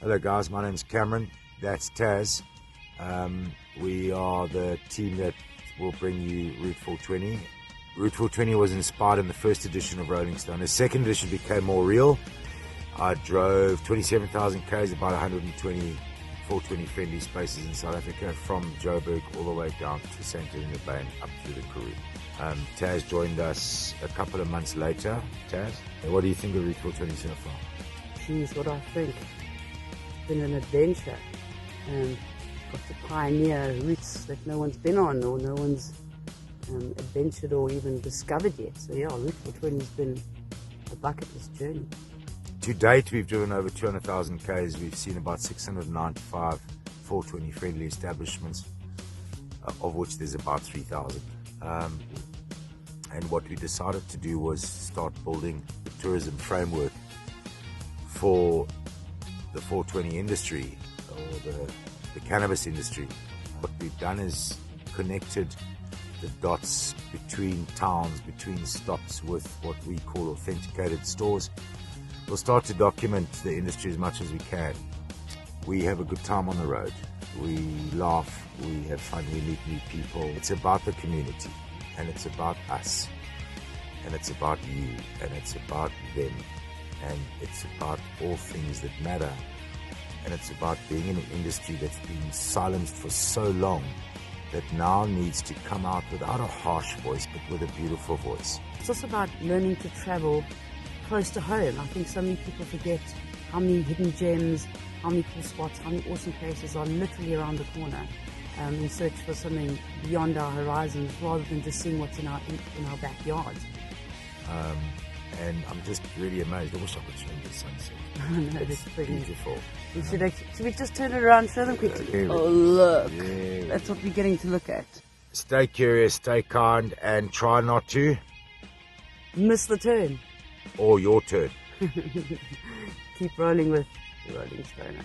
Hello guys, my name's Cameron, that's Taz. We are the team that will bring you Route 420. Route 420 was inspired in the first edition of Rolling Stone. The second edition became more real. I drove 27,000 k's, about 120 420 friendly spaces in South Africa, from Joburg all the way down to St. Helena Bay and up through the Karoo. Taz joined us a couple of months later. Taz, what do you think of Route 420 so far? Geez, what I think. It's been an adventure and got to pioneer routes that no one's been on or no one's adventured or even discovered yet. So yeah, Route 420 has been a bucket list journey. To date, we've driven over 200,000 k's. We've seen about 695 420 friendly establishments, of which there's about 3,000. And what we decided to do was start building the tourism framework for the 420 industry, or the cannabis industry. What we've done is connected the dots between towns, between stops, with what we call authenticated stores. We'll start to document the industry as much as we can. We have a good time on the road. We laugh, we have fun, we meet new people. It's about the community, and it's about us, and it's about you, and it's about them, and it's about all things that matter. And it's about being in an industry that's been silenced for so long that now needs to come out without a harsh voice, but with a beautiful voice. It's also about learning to travel close to home. I think so many people forget how many hidden gems, how many cool spots, how many awesome places are literally around the corner, in search for something beyond our horizons, rather than just seeing what's in our backyard. And I'm just really amazed. I wish I could show you the sunset. No, it's pretty beautiful. Should we just turn it around, show them quickly? Oh look, yeah. That's what we're getting to look at. Stay curious, stay kind, and try not to miss the turn. Or your turn. Keep rolling with the Rolling Stoner.